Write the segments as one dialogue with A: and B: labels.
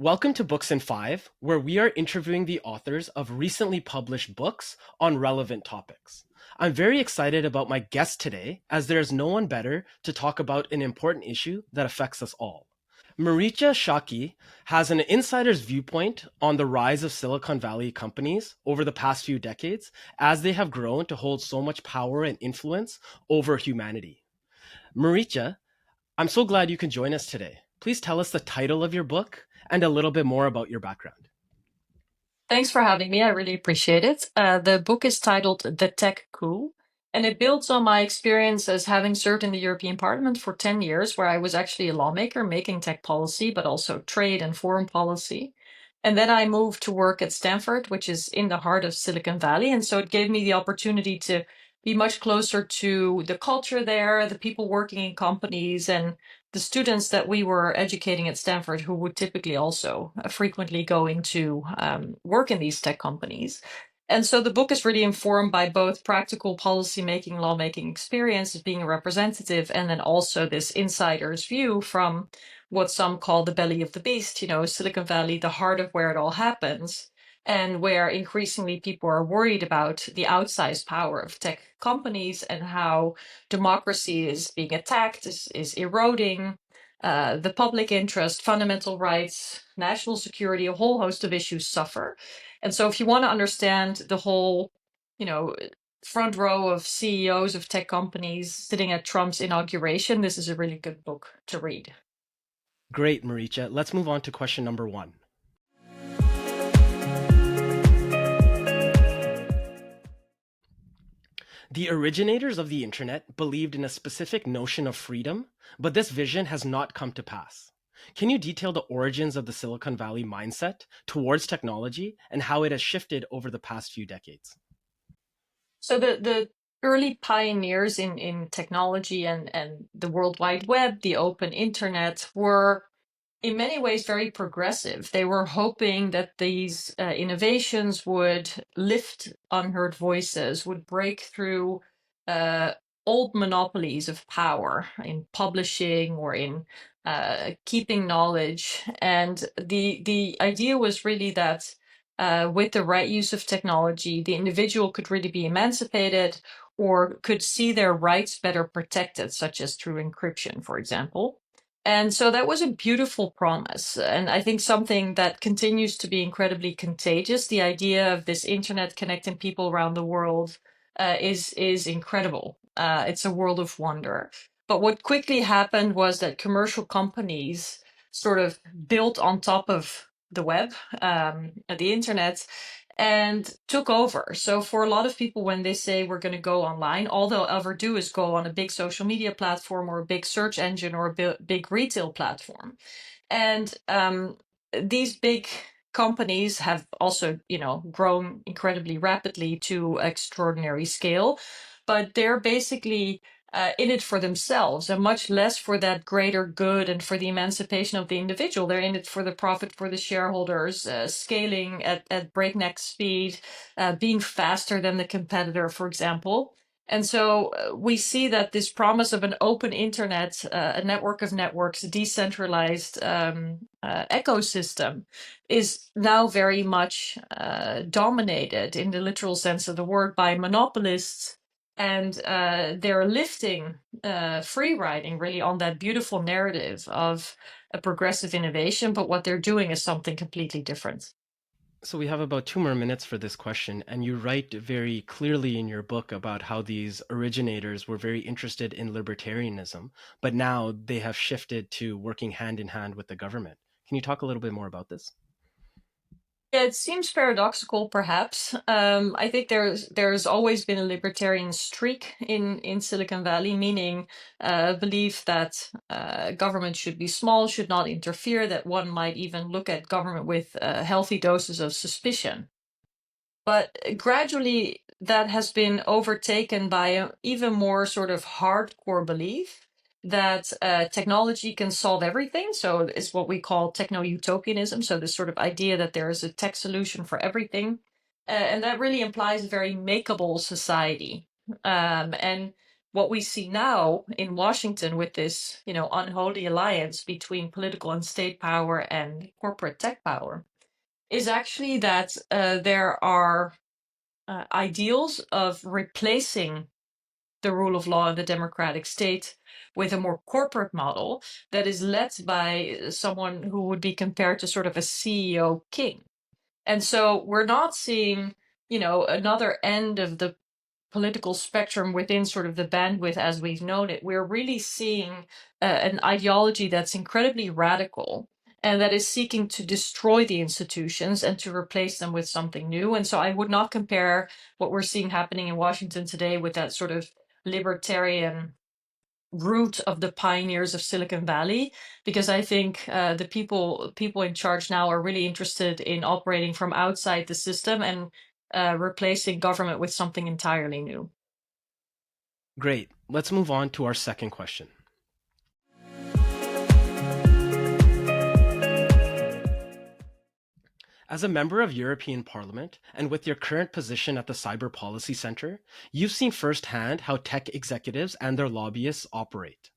A: Welcome to Books in Five, where we are interviewing the authors of recently published books on relevant topics. I'm very excited about my guest today, as there is no one better to talk about an important issue that affects us all. Marietje Schaake has an insider's viewpoint on the rise of Silicon Valley companies over the past few decades as they have grown to hold so much power and influence over humanity. Marietje, I'm so glad you can join us today. Please tell us the title of your book and a little bit more about your background.
B: Thanks for having me. I really appreciate it. The book is titled The Tech Coup, and it builds on my experience as having served in the European Parliament for 10 years, where I was actually a lawmaker making tech policy, but also trade and foreign policy. And then I moved to work at Stanford, which is in the heart of Silicon Valley. And so it gave me the opportunity to be much closer to the culture there, the people working in companies, and the students that we were educating at Stanford, who would typically also frequently going to work in these tech companies. And so the book is really informed by both practical policymaking, lawmaking experience as being a representative, and then also this insider's view from what some call the belly of the beast, Silicon Valley, the heart of where it all happens, and where increasingly people are worried about the outsized power of tech companies and how democracy is being attacked, is eroding, the public interest, fundamental rights, national security, a whole host of issues suffer. And so if you want to understand the whole, you know, front row of CEOs of tech companies sitting at Trump's inauguration, this is a really good book to read.
A: Great, Marietje. Let's move on to question number one. The originators of the internet believed in a specific notion of freedom, but this vision has not come to pass. Can you detail the origins of the Silicon Valley mindset towards technology and how it has shifted over the past few decades?
B: So the early pioneers in technology and the World Wide Web, the open internet, were in many ways very progressive. They were hoping that these innovations would lift unheard voices, would break through uh, old monopolies of power in publishing or in keeping knowledge. And the idea was really that with the right use of technology, the individual could really be emancipated or could see their rights better protected, such as through encryption, for example. And so that was a beautiful promise. And I think something that continues to be incredibly contagious. The idea of this internet connecting people around the world is incredible. It's a world of wonder. But what quickly happened was that commercial companies sort of built on top of the web, the internet, and took over. So for a lot of people, when they say we're going to go online, all they'll ever do is go on a big social media platform or a big search engine or a big retail platform. And these big companies have also, grown incredibly rapidly to extraordinary scale, but they're basically in it for themselves and much less for that greater good and for the emancipation of the individual. They're in it for the profit for the shareholders, scaling at breakneck speed, being faster than the competitor, for example. And so we see that this promise of an open internet, a network of networks, a decentralized ecosystem is now very much dominated in the literal sense of the word by monopolists. And they're lifting, free riding really on that beautiful narrative of a progressive innovation. But what they're doing is something completely different.
A: So we have about 2 more minutes for this question, and you write very clearly in your book about how these originators were very interested in libertarianism, but now they have shifted to working hand in hand with the government. Can you talk a little bit more about this?
B: Yeah, it seems paradoxical, perhaps. I think there's always been a libertarian streak in Silicon Valley, meaning belief that government should be small, should not interfere, that one might even look at government with healthy doses of suspicion. But gradually, that has been overtaken by an even more sort of hardcore belief that technology can solve everything. So it's what we call techno-utopianism. So this sort of idea that there is a tech solution for everything. And that really implies a very makeable society. And what we see now in Washington with this, unholy alliance between political and state power and corporate tech power is actually that there are ideals of replacing the rule of law in the democratic state with a more corporate model that is led by someone who would be compared to sort of a CEO king. And so we're not seeing, another end of the political spectrum within sort of the bandwidth as we've known it. We're really seeing an ideology that's incredibly radical and that is seeking to destroy the institutions and to replace them with something new. And so I would not compare what we're seeing happening in Washington today with that sort of libertarian root of the pioneers of Silicon Valley, because I think the people in charge now are really interested in operating from outside the system and replacing government with something entirely new.
A: Great. Let's move on to our second question. As a member of European Parliament, and with your current position at the Cyber Policy Center, you've seen firsthand how tech executives and their lobbyists operate.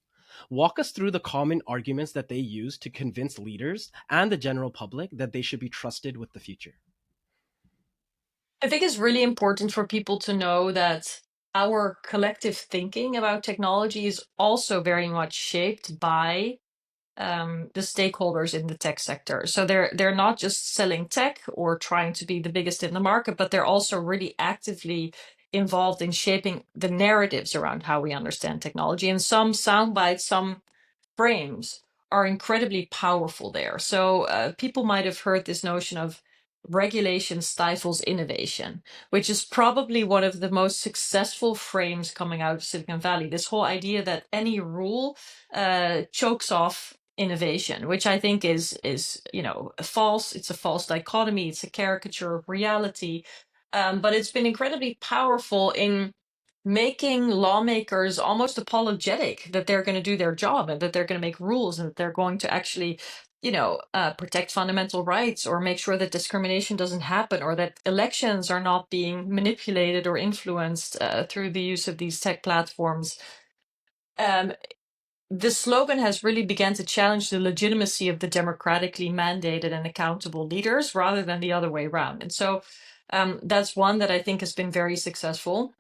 A: Walk us through the common arguments that they use to convince leaders and the general public that they should be trusted with the future.
B: I think it's really important for people to know that our collective thinking about technology is also very much shaped by the stakeholders in the tech sector. So they're not just selling tech or trying to be the biggest in the market, but they're also really actively involved in shaping the narratives around how we understand technology. And some sound bites, some frames are incredibly powerful there. So people might have heard this notion of regulation stifles innovation, which is probably one of the most successful frames coming out of Silicon Valley. This whole idea that any rule chokes off innovation, which I think is false. It's a false dichotomy. It's a caricature of reality. But it's been incredibly powerful in making lawmakers almost apologetic that they're going to do their job and that they're going to make rules and that they're going to actually protect fundamental rights or make sure that discrimination doesn't happen or that elections are not being manipulated or influenced through the use of these tech platforms. um, the slogan has really begun to challenge the legitimacy of the democratically mandated and accountable leaders rather than the other way around. And so that's one that I think has been very successful.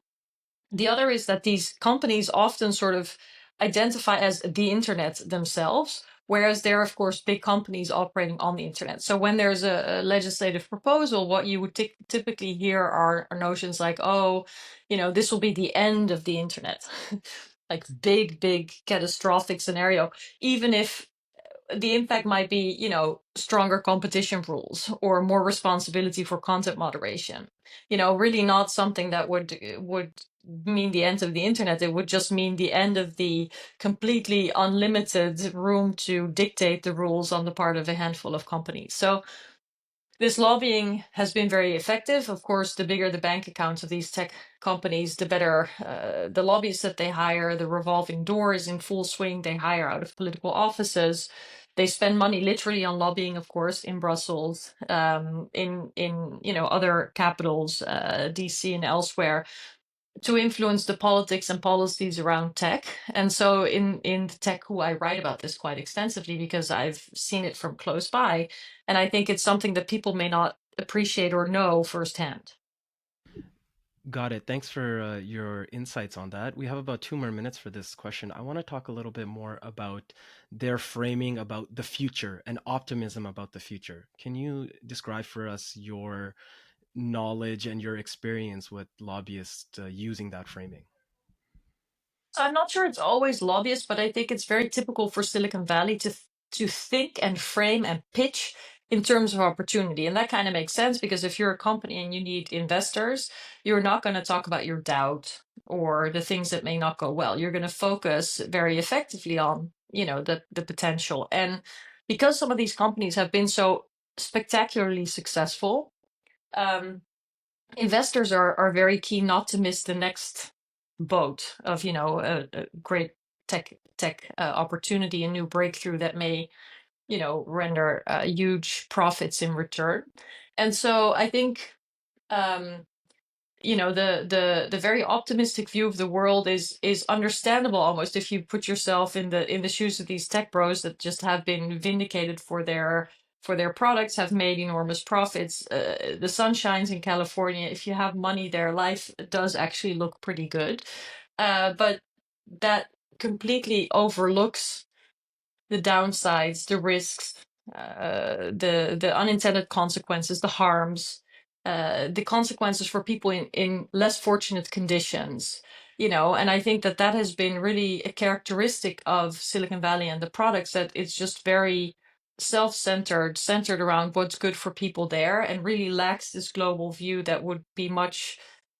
B: The other is that these companies often sort of identify as the internet themselves, whereas they're, of course, big companies operating on the internet. So when there's a legislative proposal, what you would typically hear are notions like, oh, this will be the end of the internet. Like big catastrophic scenario, even if the impact might be, stronger competition rules or more responsibility for content moderation. Really not something that would mean the end of the internet. It would just mean the end of the completely unlimited room to dictate the rules on the part of a handful of companies. So this lobbying has been very effective. Of course, the bigger the bank accounts of these tech companies, the better the lobbyists that they hire. The revolving door is in full swing. They hire out of political offices. They spend money literally on lobbying, of course, in Brussels, in other capitals, DC and elsewhere, to influence the politics and policies around tech. And so in Tech Coup, I write about this quite extensively because I've seen it from close by. And I think it's something that people may not appreciate or know firsthand.
A: Got it. Thanks for your insights on that. We have about 2 more minutes for this question. I want to talk a little bit more about their framing about the future and optimism about the future. Can you describe for us your knowledge and your experience with lobbyists using that framing?
B: So I'm not sure it's always lobbyists, but I think it's very typical for Silicon Valley to think and frame and pitch in terms of opportunity. And that kind of makes sense because if you're a company and you need investors, you're not going to talk about your doubt or the things that may not go well. You're going to focus very effectively on, the potential. And because some of these companies have been so spectacularly successful, um, investors are very keen not to miss the next boat of a great tech opportunity, a new breakthrough that may render huge profits in return. And so I think um the very optimistic view of the world is understandable almost if you put yourself in the shoes of these tech bros that just have been vindicated for their products, have made enormous profits. The sun shines in California. If you have money there, life does actually look pretty good. But that completely overlooks the downsides, the risks, the unintended consequences, the harms, the consequences for people in less fortunate conditions. And I think that that has been really a characteristic of Silicon Valley and the products, that it's just very self-centered, centered around what's good for people there, and really lacks this global view that would be much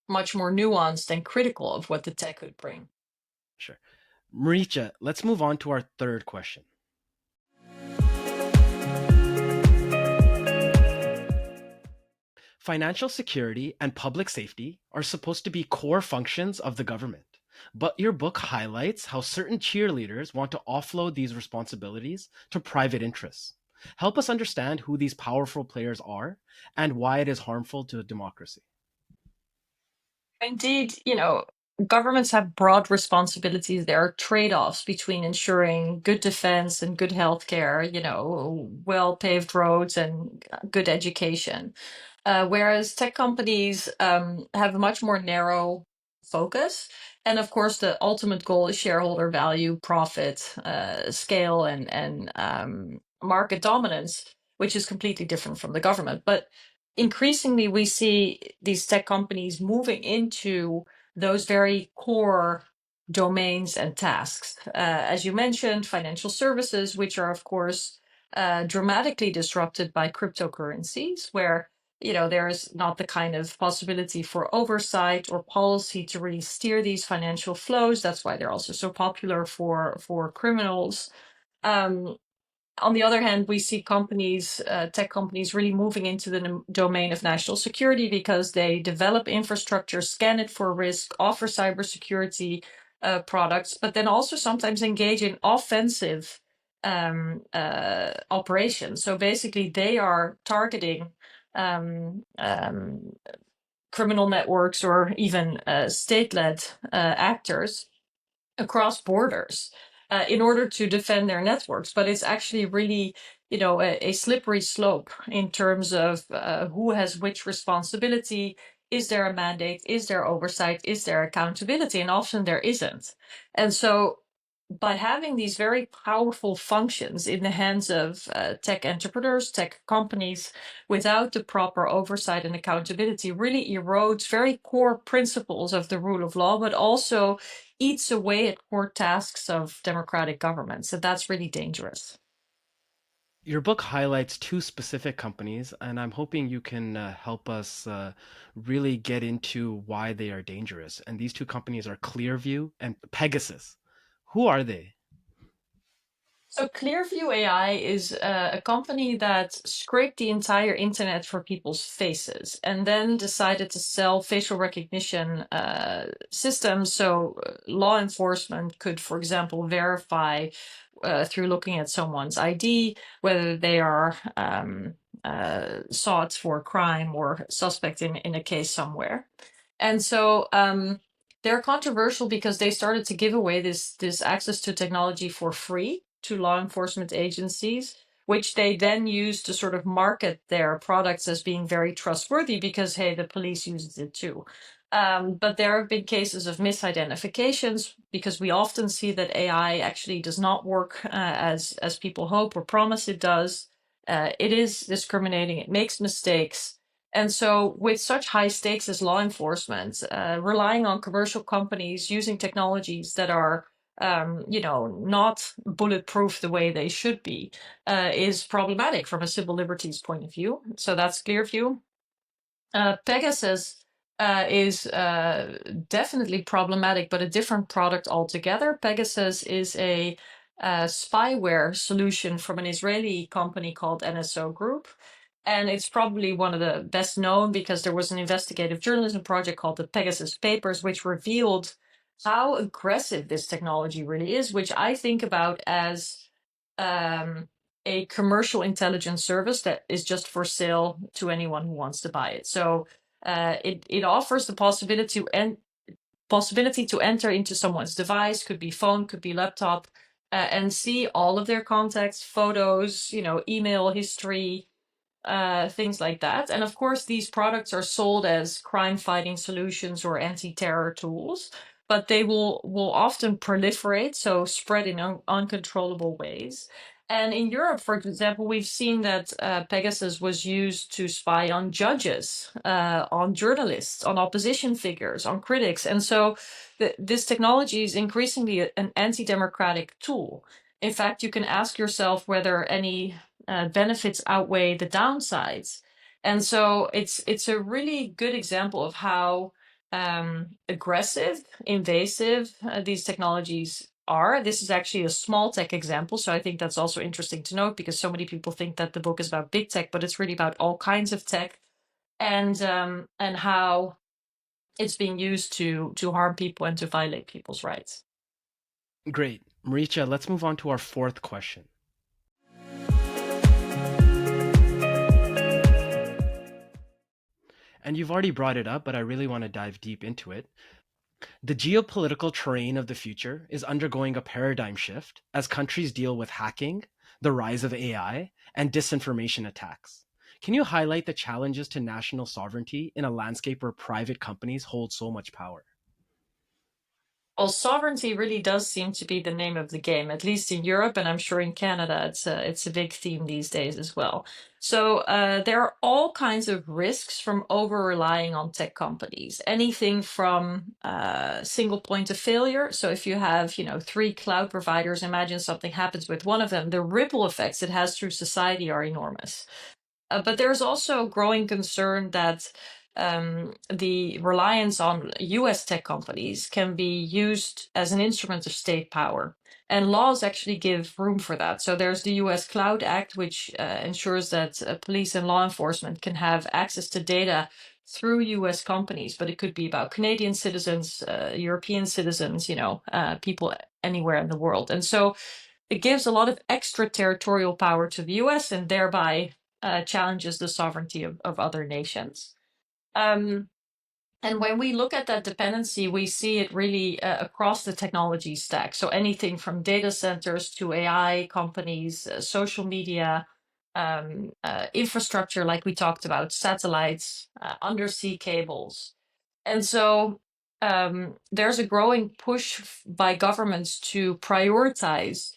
B: more nuanced and critical of what the tech could bring.
A: Sure. Marietje, let's move on to our third question. Financial security and public safety are supposed to be core functions of the government. But your book highlights how certain cheerleaders want to offload these responsibilities to private interests. Help us understand who these powerful players are and why it is harmful to democracy.
B: Indeed, governments have broad responsibilities. There are trade-offs between ensuring good defense and good healthcare, well-paved roads and good education. Whereas tech companies have a much more narrow focus. And of course, the ultimate goal is shareholder value, profit, scale, and market dominance, which is completely different from the government. But increasingly, we see these tech companies moving into those very core domains and tasks. As you mentioned, financial services, which are, of course, dramatically disrupted by cryptocurrencies, where there's not the kind of possibility for oversight or policy to really steer these financial flows. That's why they're also so popular for criminals. Um, on the other hand, we see companies, tech companies, really moving into the domain of national security because they develop infrastructure, scan it for risk, offer cybersecurity products, but then also sometimes engage in offensive operations. So basically, they are targeting criminal networks or even state-led actors across borders in order to defend their networks. But it's actually really, a slippery slope in terms of who has which responsibility. Is there a mandate? Is there oversight? Is there accountability? And often there isn't. And so by having these very powerful functions in the hands of tech entrepreneurs, tech companies, without the proper oversight and accountability, really erodes very core principles of the rule of law, but also eats away at core tasks of democratic government. So that's really dangerous.
A: Your book highlights two specific companies, and I'm hoping you can help us really get into why they are dangerous. And these two companies are Clearview and Pegasus. Who are they?
B: So Clearview AI is a company that scraped the entire internet for people's faces and then decided to sell facial recognition systems so law enforcement could, for example, verify through looking at someone's ID whether they are sought for crime or suspect in a case somewhere. And so they're controversial because they started to give away this access to technology for free to law enforcement agencies, which they then use to sort of market their products as being very trustworthy because, hey, the police uses it too. But there have been cases of misidentifications because we often see that AI actually does not work as people hope or promise it does. It is discriminating, it makes mistakes. And so, with such high stakes as law enforcement, relying on commercial companies using technologies that are not bulletproof the way they should be, is problematic from a civil liberties point of view. So that's Clearview. Pegasus is definitely problematic, but a different product altogether. Pegasus is a spyware solution from an Israeli company called NSO Group. And it's probably one of the best known because there was an investigative journalism project called the Pegasus Papers, which revealed how aggressive this technology really is, which I think about as a commercial intelligence service that is just for sale to anyone who wants to buy it. So It offers the possibility to enter into someone's device, could be phone, could be laptop, and see all of their contacts, photos, email history, things like that. And of course, these products are sold as crime fighting solutions or anti-terror tools, but they will often proliferate, so spread in uncontrollable ways. And in Europe, for example, we've seen that Pegasus was used to spy on judges, on journalists, on opposition figures, on critics. And so this technology is increasingly an anti-democratic tool. In fact, you can ask yourself whether any benefits outweigh the downsides. And so it's a really good example of how aggressive, invasive these technologies are. This is actually a small tech example, so I think that's also interesting to note because so many people think that the book is about big tech, but it's really about all kinds of tech and how it's being used to harm people and to violate people's rights.
A: Great. Marietje, let's move on to our fourth question. And you've already brought it up, but I really want to dive deep into it. The geopolitical terrain of the future is undergoing a paradigm shift as countries deal with hacking, the rise of AI, and disinformation attacks. Can you highlight the challenges to national sovereignty in a landscape where private companies hold so much power?
B: Well, sovereignty really does seem to be the name of the game, at least in Europe, and I'm sure in Canada it's a big theme these days as well. So there are all kinds of risks from over relying on tech companies. Anything from single point of failure. So if you have, three cloud providers, imagine something happens with one of them, the ripple effects it has through society are enormous. But there's also growing concern that the reliance on US tech companies can be used as an instrument of state power. And laws actually give room for that. So there's the US Cloud Act, which ensures that police and law enforcement can have access to data through US companies, but it could be about Canadian citizens, European citizens, people anywhere in the world. And so it gives a lot of extraterritorial power to the US and thereby challenges the sovereignty of other nations. Um, and when we look at that dependency, we see it really across the technology stack. So anything from data centers to AI companies, social media, infrastructure, like we talked about, satellites, undersea cables. And so there's a growing push by governments to prioritize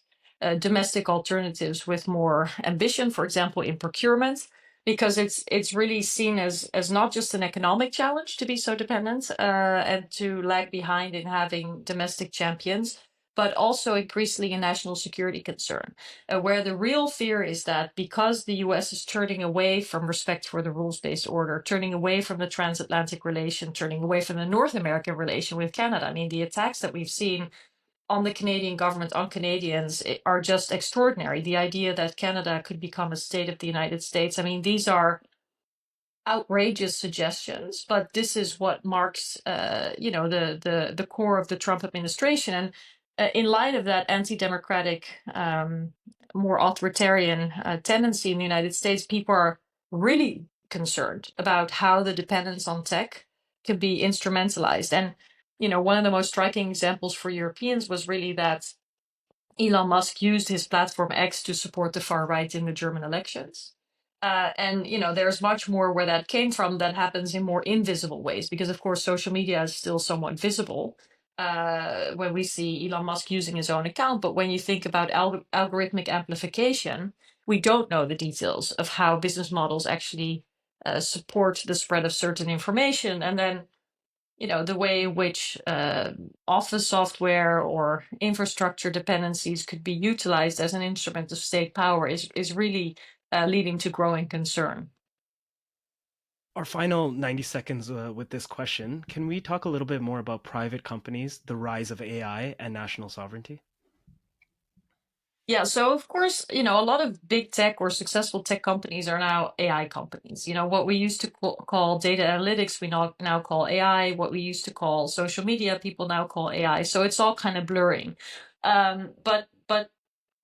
B: domestic alternatives with more ambition, for example, in procurement, because it's really seen as not just an economic challenge to be so dependent and to lag behind in having domestic champions, but also increasingly a national security concern, where the real fear is that because the US is turning away from respect for the rules-based order, turning away from the transatlantic relation, turning away from the North American relation with Canada. I mean, the attacks that we've seen on the Canadian government, on Canadians, are just extraordinary. The idea that Canada could become a state of the United States, I mean, these are outrageous suggestions, but this is what marks, the core of the Trump administration. And in light of that anti-democratic, more authoritarian tendency in the United States, people are really concerned about how the dependence on tech can be instrumentalized. And one of the most striking examples for Europeans was really that Elon Musk used his platform X to support the far right in the German elections. And there's much more where that came from that happens in more invisible ways, because of course social media is still somewhat visible when we see Elon Musk using his own account. But when you think about algorithmic amplification, we don't know the details of how business models actually support the spread of certain information, and then the way in which office software or infrastructure dependencies could be utilized as an instrument of state power is really leading to growing concern.
A: Our final 90 seconds with this question. Can we talk a little bit more about private companies, the rise of AI, and national sovereignty?
B: Yeah, so of course, a lot of big tech or successful tech companies are now AI companies. What we used to call data analytics, we now call AI. What we used to call social media, people now call AI. So it's all kind of blurring. But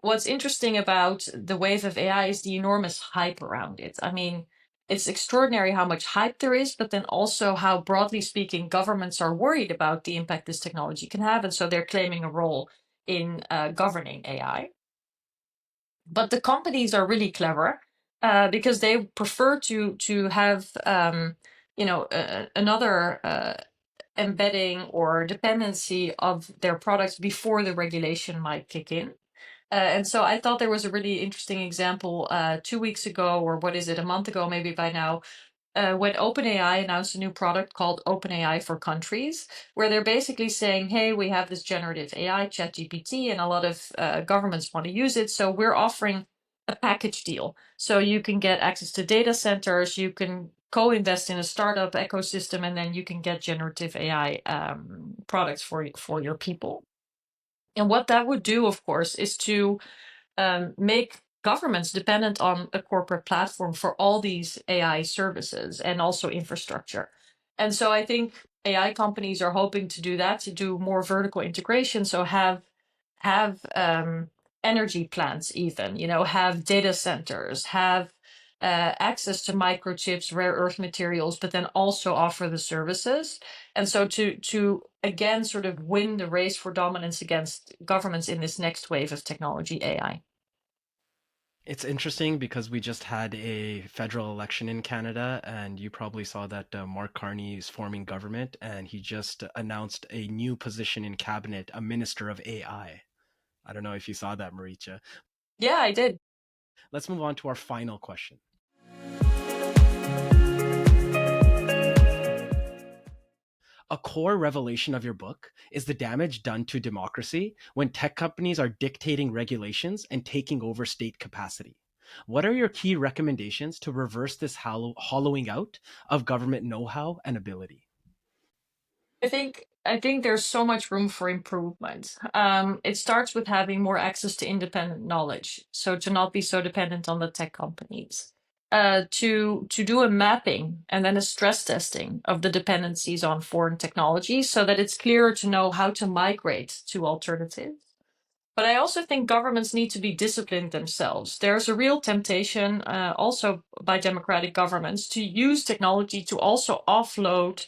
B: what's interesting about the wave of AI is the enormous hype around it. I mean, it's extraordinary how much hype there is, but then also how, broadly speaking, governments are worried about the impact this technology can have. And so they're claiming a role in governing AI. But the companies are really clever because they prefer to have another embedding or dependency of their products before the regulation might kick in. And so I thought there was a really interesting example 2 weeks ago, or what is it, a month ago, maybe by now, when OpenAI announced a new product called OpenAI for Countries, where they're basically saying, hey, we have this generative AI, ChatGPT, and a lot of governments want to use it. So we're offering a package deal. So you can get access to data centers, you can co-invest in a startup ecosystem, and then you can get generative AI products for your people. And what that would do, of course, is to make governments dependent on a corporate platform for all these AI services and also infrastructure. And so I think AI companies are hoping to do that, to do more vertical integration. So have energy plants, even, have data centers, have access to microchips, rare earth materials, but then also offer the services. And so to again sort of win the race for dominance against governments in this next wave of technology, AI.
A: It's interesting because we just had a federal election in Canada, and you probably saw that Mark Carney is forming government, and he just announced a new position in cabinet, a minister of AI. I don't know if you saw that, Marietje.
B: Yeah, I did.
A: Let's move on to our final question. A core revelation of your book is the damage done to democracy when tech companies are dictating regulations and taking over state capacity. What are your key recommendations to reverse this hollowing out of government know how and ability?
B: I think there's so much room for improvement. It starts with having more access to independent knowledge, so to not be so dependent on the tech companies. To do a mapping and then a stress testing of the dependencies on foreign technologies, so that it's clearer to know how to migrate to alternatives. But I also think governments need to be disciplined themselves. There's a real temptation, also by democratic governments, to use technology to also offload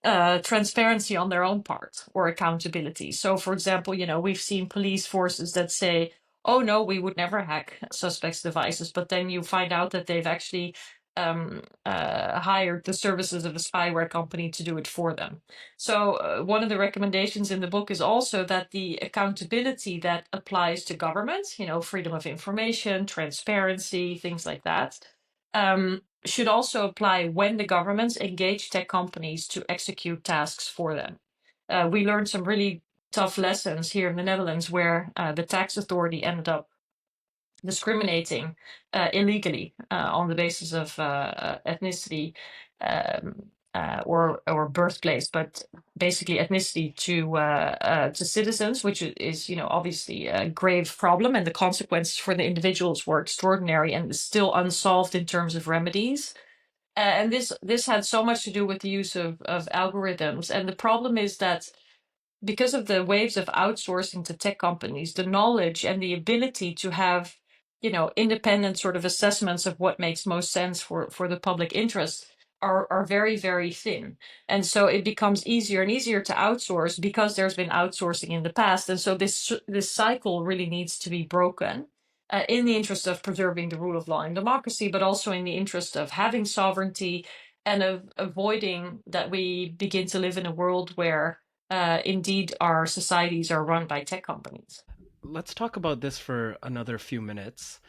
B: transparency on their own part or accountability. So, for example, we've seen police forces that say, "Oh no, we would never hack suspects' devices," but then you find out that they've actually hired the services of a spyware company to do it for them. So, one of the recommendations in the book is also that the accountability that applies to governments, freedom of information, transparency, things like that, should also apply when the governments engage tech companies to execute tasks for them. We learned some really tough lessons here in the Netherlands where the tax authority ended up discriminating illegally on the basis of ethnicity, or birthplace, but basically ethnicity to citizens, which is obviously a grave problem, and the consequences for the individuals were extraordinary and still unsolved in terms of remedies. And this had so much to do with the use of algorithms, and the problem is that because of the waves of outsourcing to tech companies, the knowledge and the ability to have, independent sort of assessments of what makes most sense for the public interest are very, very thin. And so it becomes easier and easier to outsource because there's been outsourcing in the past. And so this cycle really needs to be broken. In the interest of preserving the rule of law and democracy, but also in the interest of having sovereignty and of avoiding that we begin to live in a world where indeed our societies are run by tech companies.
A: Let's talk about this for another few minutes.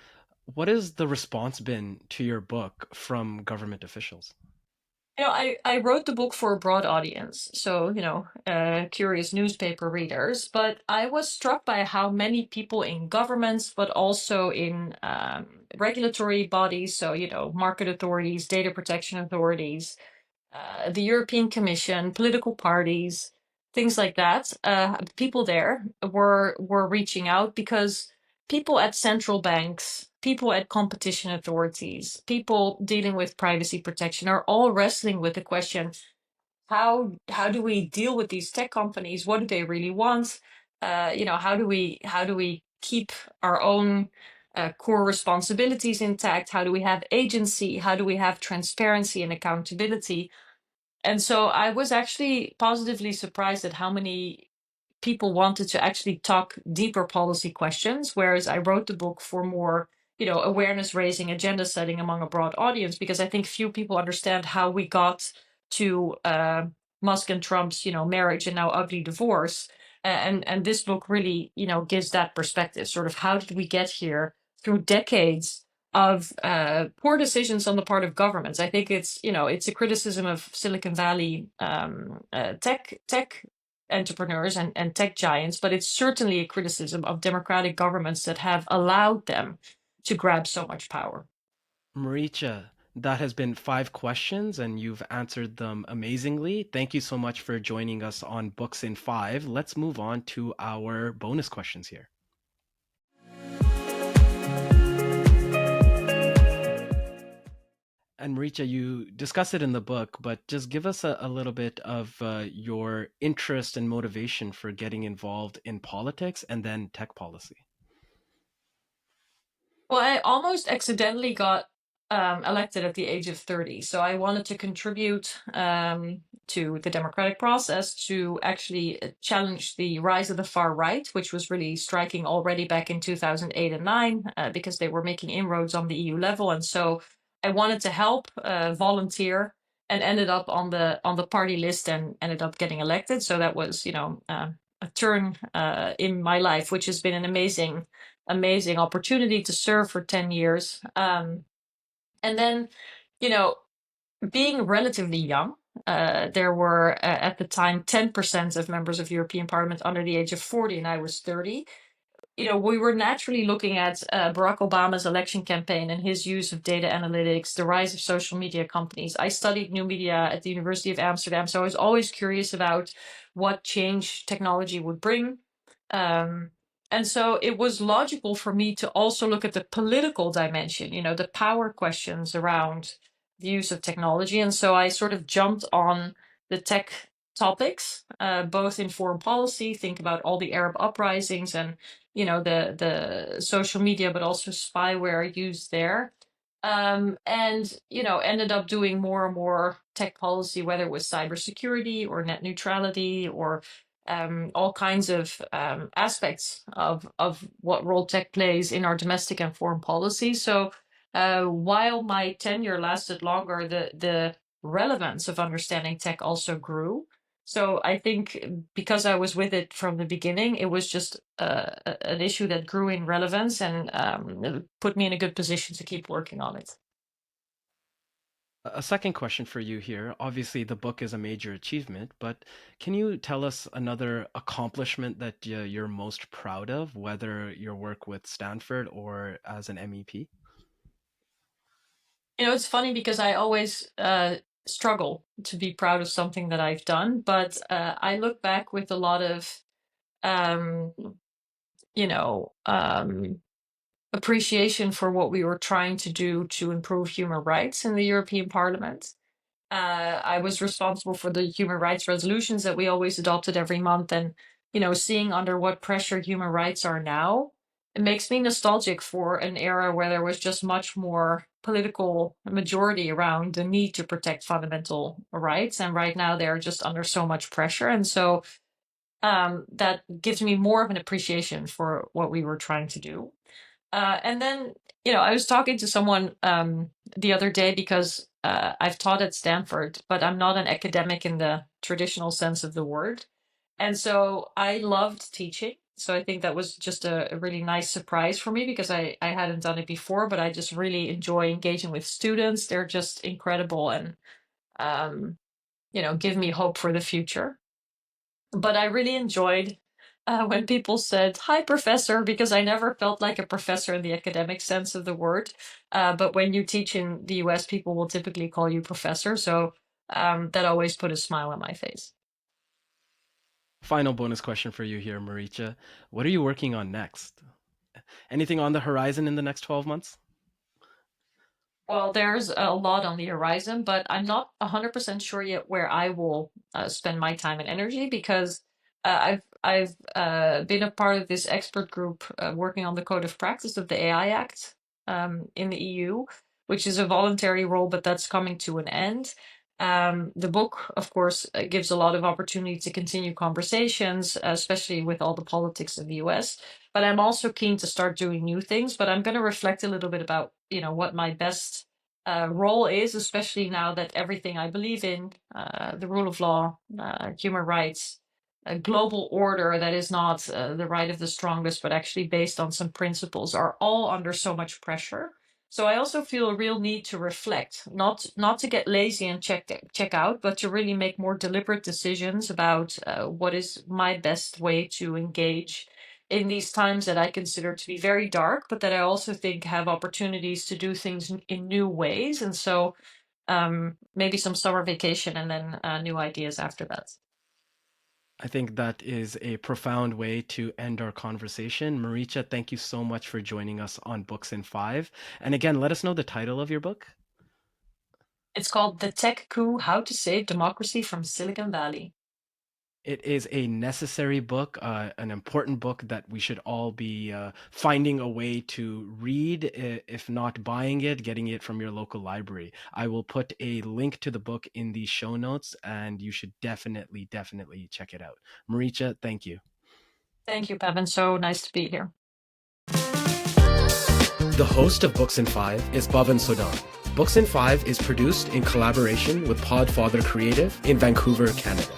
A: What has the response been to your book from government officials?
B: I wrote the book for a broad audience, so, curious newspaper readers, but I was struck by how many people in governments, but also in regulatory bodies, so, market authorities, data protection authorities, the European Commission, political parties, things like that. People there were reaching out because people at central banks, people at competition authorities, people dealing with privacy protection are all wrestling with the question: how do we deal with these tech companies? What do they really want? How do we keep our own core responsibilities intact? How do we have agency? How do we have transparency and accountability? And so I was actually positively surprised at how many people wanted to actually talk deeper policy questions, whereas I wrote the book for more, awareness raising, agenda setting among a broad audience, because I think few people understand how we got to Musk and Trump's, marriage and now ugly divorce. And this book really, gives that perspective. Sort of how did we get here through decades of poor decisions on the part of governments? I think it's a criticism of Silicon Valley tech entrepreneurs and tech giants, but it's certainly a criticism of democratic governments that have allowed them to grab so much power.
A: Marietje, that has been 5 questions and you've answered them amazingly. Thank you so much for joining us on Books in 5. Let's move on to our bonus questions here. And Marietje, you discuss it in the book, but just give us a little bit of your interest and motivation for getting involved in politics and then tech policy.
B: Well, I almost accidentally got elected at the age of 30. So I wanted to contribute to the democratic process to actually challenge the rise of the far right, which was really striking already back in 2008 and 9, because they were making inroads on the EU level. And so I wanted to help volunteer and ended up on the party list and ended up getting elected. So that was, a turn in my life, which has been an amazing opportunity to serve for 10 years. And then, you know, being relatively young, there were at the time 10% of members of European Parliament under the age of 40, and I was 30. We were naturally looking at Barack Obama's election campaign and his use of data analytics, the rise of social media companies. I studied new media at the University of Amsterdam, so I was always curious about what change technology would bring. Um, and so it was logical for me to also look at the political dimension, the power questions around the use of technology. And so I sort of jumped on the tech topics, both in foreign policy, think about all the Arab uprisings and the social media, but also spyware used there. And ended up doing more and more tech policy, whether it was cybersecurity or net neutrality or all kinds of aspects of what role tech plays in our domestic and foreign policy. So while my tenure lasted longer, the relevance of understanding tech also grew. So I think because I was with it from the beginning, it was just an issue that grew in relevance and it put me in a good position to keep working on it.
A: A second question for you here. Obviously, the book is a major achievement, but can you tell us another accomplishment that you're most proud of, whether your work with Stanford or as an MEP?
B: It's funny because I always struggle to be proud of something that I've done, but I look back with a lot of, um, you know, um, appreciation for what we were trying to do to improve human rights in the European Parliament. I was responsible for the human rights resolutions that we always adopted every month. And, seeing under what pressure human rights are now, it makes me nostalgic for an era where there was just much more political majority around the need to protect fundamental rights. And right now they're just under so much pressure. And so that gives me more of an appreciation for what we were trying to do. And then, I was talking to someone the other day because I've taught at Stanford, but I'm not an academic in the traditional sense of the word. And so I loved teaching. So I think that was just a really nice surprise for me because I hadn't done it before, but I just really enjoy engaging with students. They're just incredible and, um, give me hope for the future. But I really enjoyed when people said, "Hi, professor," because I never felt like a professor in the academic sense of the word. But when you teach in the US, people will typically call you professor. So that always put a smile on my face.
A: Final bonus question for you here, Marietje. What are you working on next? Anything on the horizon in the next 12 months?
B: Well, there's a lot on the horizon, but I'm not 100% sure yet where I will spend my time and energy because I've I've been a part of this expert group working on the Code of Practice of the AI Act in the EU, which is a voluntary role, but that's coming to an end. The book, of course, gives a lot of opportunity to continue conversations, especially with all the politics of the US. But I'm also keen to start doing new things. But I'm going to reflect a little bit about, what my best role is, especially now that everything I believe in, the rule of law, human rights, a global order that is not the right of the strongest, but actually based on some principles, are all under so much pressure. So I also feel a real need to reflect, not to get lazy and check out, but to really make more deliberate decisions about what is my best way to engage in these times that I consider to be very dark, but that I also think have opportunities to do things in new ways. And so maybe some summer vacation and then new ideas after that.
A: I think that is a profound way to end our conversation. Marietje, thank you so much for joining us on Books in Five. And again, let us know the title of your book.
B: It's called The Tech Coup: How to Save Democracy from Silicon Valley.
A: It is a necessary book, an important book that we should all be finding a way to read, if not buying it, getting it from your local library. I will put a link to the book in the show notes, and you should definitely, definitely check it out. Marietje, thank you.
B: Thank you, Pavan. So nice to be here.
A: The host of Books in Five is Bhavan Sodan. Books in Five is produced in collaboration with Podfather Creative in Vancouver, Canada.